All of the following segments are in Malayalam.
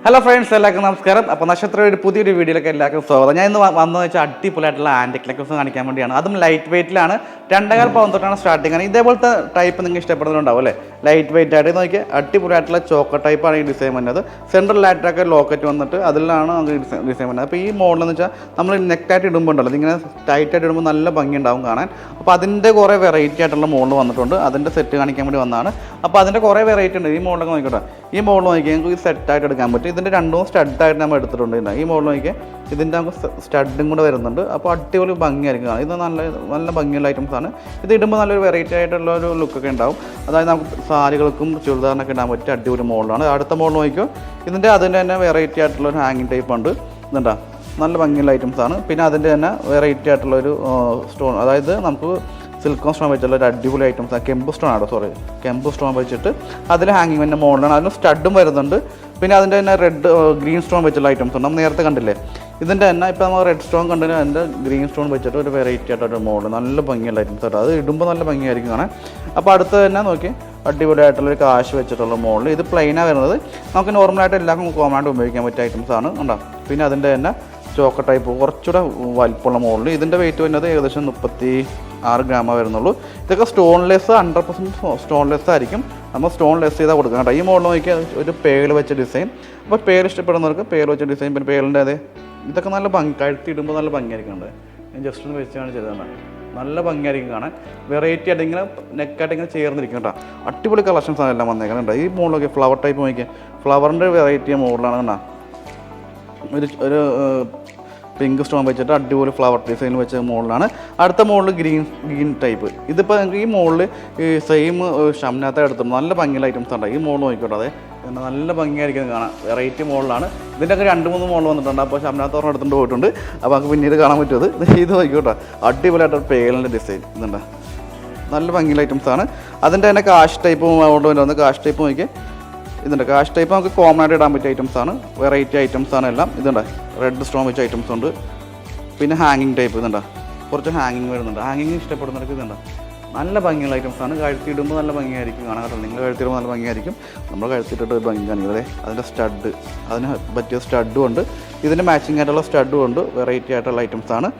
ഹലോ ഫ്രണ്ട്സ്, എല്ലാവർക്കും നമസ്കാരം. അപ്പോൾ നക്ഷത്ര ഒരു പുതിയൊരു വീഡിയോയിലേക്ക് എല്ലാവർക്കും സ്വാഗതം. ഞാൻ ഇന്ന് വന്നതെന്ന് വെച്ചാൽ അടിപൊളിയായിട്ടുള്ള ആൻറ്റിക് നെക്ലസ് കാണിക്കാൻ വേണ്ടിയാണ്. അതും ലൈറ്റ് വെയിറ്റിലാണ്. 2.5 പവൻ തൊട്ടാണ് സ്റ്റാർട്ടിങ് ആണ്. ഇതേപോലത്തെ ടൈപ്പ് നിങ്ങൾ ഇഷ്ടപ്പെടുന്നുണ്ടാവും അല്ലേ? ലൈറ്റ് വെയിറ്റ് ആയിട്ട് നോക്കിയാൽ അടിപൊളിയായിട്ടുള്ള ചോക്ക ടൈപ്പാണ് ഈ ഡിസൈൻ വരുന്നത്. സെൻട്രലായിട്ടൊക്കെ ലോക്കറ്റ് വന്നിട്ട് അതിലാണ് നമുക്ക് ഡിസൈൻ വരുന്നത്. അപ്പോൾ ഈ മോഡലെന്ന് വെച്ചാൽ നമ്മൾ നെക്കായിട്ട് ഇടുമ്പോൾ ഉണ്ടല്ലോ, ഇതിങ്ങനെ ടൈറ്റായിട്ട് ഇടുമ്പോൾ നല്ല ഭംഗി ഉണ്ടാവും കാണാൻ. അപ്പോൾ അതിൻ്റെ കുറേ വെറൈറ്റി ആയിട്ടുള്ള മോഡൽ വന്നിട്ടുണ്ട്. അതിൻ്റെ സെറ്റ് കാണിക്കാൻ വേണ്ടി വന്നതാണ്. അപ്പോൾ അതിൻ്റെ കുറേ വെറൈറ്റി ഉണ്ട്. ഈ മോഡലൊക്കെ നോക്കിക്കോട്ടെ. ഈ മോഡൽ നോക്കിയാൽ നമുക്ക് ഈ സെറ്റായിട്ട് എടുക്കാൻ പറ്റും. ഇതിൻ്റെ രണ്ടും സ്റ്റഡായിട്ട് നമ്മൾ എടുത്തിട്ടുണ്ട്. ഈ മോഡൽ നോക്കിയാൽ ഇതിൻ്റെ നമുക്ക് സ്റ്റഡും കൂടെ വരുന്നുണ്ട്. അപ്പോൾ അടിപൊളി ഭംഗിയായിരിക്കും. ഇത് നല്ല ഭംഗിയുള്ള ഐറ്റംസാണ്. ഇത് ഇടുമ്പോൾ നല്ലൊരു വെറൈറ്റി ആയിട്ടുള്ള ഒരു ലുക്കൊക്കെ ഉണ്ടാവും. അതായത് നമുക്ക് സാരികൾക്കും ചുരിദാറിനൊക്കെ ഇടാൻ പറ്റിയ അടിപൊളി മോഡലാണ്. അടുത്ത മോഡൽ നോക്കിയോ, അതിൻ്റെ തന്നെ വെറൈറ്റി ആയിട്ടുള്ള ഒരു ഹാങ്ങിങ് ടൈപ്പ് ഉണ്ട്. ഇതുണ്ടാ നല്ല ഭംഗിയുള്ള ഐറ്റംസാണ്. പിന്നെ അതിൻ്റെ തന്നെ വെറൈറ്റി ആയിട്ടുള്ളൊരു സ്റ്റോൺ, അതായത് നമുക്ക് സിൽക്കോൺ സ്റ്റോൺ വെച്ചുള്ള ഒരു അടിപൊളി ഐറ്റംസ്. കെമ്പ് സ്റ്റോൺ ആണ്, കെമ്പ് സ്റ്റോൺ വെച്ചിട്ട് അതിൽ ഹാങ്ങിങ് തന്നെ മോഡലാണ്. അതിന് സ്റ്റഡും വരുന്നുണ്ട്. പിന്നെ അതിൻ്റെ തന്നെ ഗ്രീൻ സ്റ്റോൺ വെച്ചുള്ള ഐറ്റംസ് ഉണ്ട്. നമ്മൾ നേരത്തെ കണ്ടില്ലേ? ഇതിൻ്റെ തന്നെ ഇപ്പോൾ നമ്മൾ റെഡ് സ്റ്റോൺ കണ്ടതിന് അതിൻ്റെ ഗ്രീൻ സ്റ്റോൺ വെച്ചിട്ട് ഒരു വെറൈറ്റി ആയിട്ടൊരു മോഡൽ, നല്ല ഭംഗിയുള്ള ഐറ്റംസ് ആട്ടോ. അത് ഇടുമ്പോൾ നല്ല ഭംഗിയായിരിക്കും കാണാൻ. അപ്പോൾ അടുത്ത് തന്നെ നോക്കി അടിപൊളിയായിട്ടുള്ളൊരു കാശ് വെച്ചിട്ടുള്ള മോഡൽ. ഇത് പ്ലെയിനാണ് വരുന്നത്. നമുക്ക് നോർമലായിട്ട് എല്ലാവർക്കും കോമൺ ആയിട്ട് ഉപയോഗിക്കാൻ പറ്റിയ ഐറ്റംസാണ് ഉണ്ടോ. പിന്നെ അതിൻ്റെ തന്നെ ചോക്ക ടൈപ്പ് കുറച്ചുകൂടെ വലിപ്പമുള്ള മോഡൽ. ഇതിൻ്റെ വെയിറ്റ് വരുന്നത് ഏകദേശം 36 ഗ്രാമേ വരുന്നുള്ളൂ. ഇതൊക്കെ സ്റ്റോൺലെസ്, 100% സ്റ്റോൺലെസ് ആയിരിക്കും. നമ്മൾ സ്റ്റോൺലെസ് ചെയ്താൽ കൊടുക്കണം കേട്ടോ. ഈ മോഡൽ നോക്കിയാൽ ഒരു പേൾ വെച്ച ഡിസൈൻ. അപ്പോൾ പേൾ ഇഷ്ടപ്പെടുന്നവർക്ക് പേൾ വെച്ച ഡിസൈൻ. പിന്നെ പേളിൻ്റെ അതെ ഇതൊക്കെ നല്ല ഭംഗി, കഴുത്തിടുമ്പോൾ നല്ല ഭംഗിയായിരിക്കും. ഞാൻ ജസ്റ്റ് ഒന്ന് വെച്ചാണ് ചെയ്തതാണ്. നല്ല ഭംഗിയായിരിക്കും കാണാൻ. വെറൈറ്റി ആയിട്ട് ഇങ്ങനെ നെക്കായിട്ട് ഇങ്ങനെ ചേർന്നിരിക്കും കേട്ടോ. അടിപൊളി കളക്ഷൻസാണ് എല്ലാം വന്നേക്കുന്നത്. ഈ മോഡലൊക്കെ ഫ്ലവർ ടൈപ്പ് നോക്കിയാൽ ഫ്ലവറിൻ്റെ വെറൈറ്റി മോഡലാണ് കേട്ടോ. ഒരു പിങ്ക് സ്റ്റോൺ വെച്ചിട്ട് അടിപൊളി ഫ്ലവർ ഡിസൈൻ വെച്ച മോഡലാണ്. അടുത്ത മോഡൽ ഗ്രീൻ ടൈപ്പ്. ഇതിപ്പോൾ ഈ മോഡൽ ഈ സെയിം ഷംനാത്ത എടുത്തിട്ടുണ്ട്. നല്ല ഭംഗിയുള്ള ഐറ്റംസ് ഉണ്ട്. ഈ മോഡൽ നോക്കിക്കോട്ടെ. അതെ നല്ല ഭംഗിയായിരിക്കും കാണാൻ. വെറൈറ്റി മോഡലാണ്. ഇതിൻ്റെയൊക്കെ 2-3 മോഡൽ വന്നിട്ടുണ്ട്. അപ്പോൾ ഷംനാത്ത ഒരെണ്ണം എടുത്തുകൊണ്ട് പോയിട്ടുണ്ട്. അപ്പോൾ നമുക്ക് പിന്നീട് കാണാൻ പറ്റുമത്. ഇത് നോക്കിക്കോട്ടെ, അടിപൊളിയായിട്ട് പേളിൻ്റെ ഡിസൈൻ. ഇതുണ്ട് നല്ല ഭംഗിയുള്ള ഐറ്റംസാണ്. അതിൻ്റെ തന്നെ കാഷ് ടൈപ്പ് മോഡൽ വരുന്നത്. കാഷ് ടൈപ്പ് നോക്കിയാൽ ഇതുണ്ട്. കാഷ് ടൈപ്പ് നമുക്ക് കോമൺ ആയിട്ട് ഇടാൻ പറ്റിയ ഐറ്റംസാണ്. വെറൈറ്റി ഐറ്റംസാണ് എല്ലാം. ഇതുണ്ട് റെഡ് സ്റ്റോൺ വെച്ച ഐറ്റംസ് ഉണ്ട്. പിന്നെ ഹാങ്ങിങ് ടൈപ്പ്. ഇതുണ്ട് കുറച്ച് ഹാങ്ങിങ് വരുന്നുണ്ട്. ഹാങ്ങിങ് ഇഷ്ടപ്പെടുന്നവർക്ക് ഇതുണ്ട് നല്ല ഭംഗിയുള്ള ഐറ്റംസാണ്. കഴുത്തിടുമ്പോൾ നല്ല ഭംഗിയായിരിക്കും കാണാൻ കേട്ടോ. നിങ്ങൾ കഴുത്തിടുമ്പോൾ നല്ല ഭംഗിയായിരിക്കും. നമ്മൾ കഴുത്തിട്ടിട്ട് ഒരു ഭംഗി കാണിക്കുന്നത്. അതിൻ്റെ സ്റ്റഡ്, അതിന് പറ്റിയ സ്റ്റഡും ഉണ്ട്. ഇതിൻ്റെ മാച്ചിങ് ആയിട്ടുള്ള സ്റ്റഡും ഉണ്ട്. വെറൈറ്റി ആയിട്ടുള്ള ഐറ്റംസാണ്.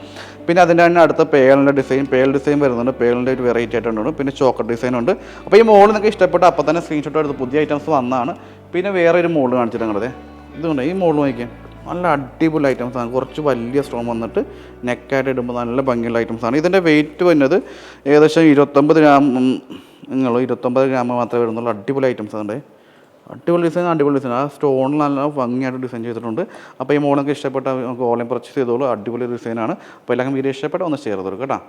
പിന്നെ അതിൻ്റെ തന്നെ അടുത്ത പേളിൻ്റെ ഡിസൈൻ വരുന്നുണ്ട്. പേളിൻ്റെ ഒരു വെറൈറ്റി ആയിട്ടുണ്ട്. പിന്നെ ചോക്കർ ഡിസൈൻ ഉണ്ട്. അപ്പോൾ ഈ മോള് നിങ്ങൾക്ക് ഇഷ്ടപ്പെട്ട അപ്പോൾ തന്നെ സ്ക്രീൻഷോട്ട് എടുത്ത് പുതിയ ഐറ്റംസ് വന്നതാണ്. പിന്നെ വേറെ ഒരു മോള് കാണിച്ചിട്ട് ഞങ്ങളുടെ ഇതുകൊണ്ട് ഈ മോള് നോക്കിയാൽ നല്ല അടിപൊളി ഐറ്റംസാണ്. കുറച്ച് വലിയ സ്റ്റോൺ വന്നിട്ട് നെക്കായിട്ട് ഇടുമ്പോൾ നല്ല ഭംഗിയുള്ള ഐറ്റംസാണ്. ഇതിൻ്റെ വെയിറ്റ് വരുന്നത് ഏകദേശം 29 ഗ്രാം 29 ഗ്രാം മാത്രമേ വരുന്നുള്ളൂ. അടിപൊളി ഐറ്റംസ് ഉണ്ട്. അടിപൊളി ഡിസൈൻ. ആ സ്റ്റോണിൽ നല്ല ഭംഗിയായിട്ട് ഡിസൈൻ ചെയ്തിട്ടുണ്ട്. അപ്പോൾ ഈ മോളൊക്കെ ഇഷ്ടപ്പെട്ട നമുക്ക് ഓൺലൈൻ പർച്ചേസ് ചെയ്തോളൂ. അടിപൊളി ഡിസൈനാണ്. അപ്പോൾ എല്ലാവർക്കും വീഡിയോ ഇഷ്ടപ്പെട്ട ഒന്ന് ഷെയർ ചെയ്തോളൂ കേട്ടോ.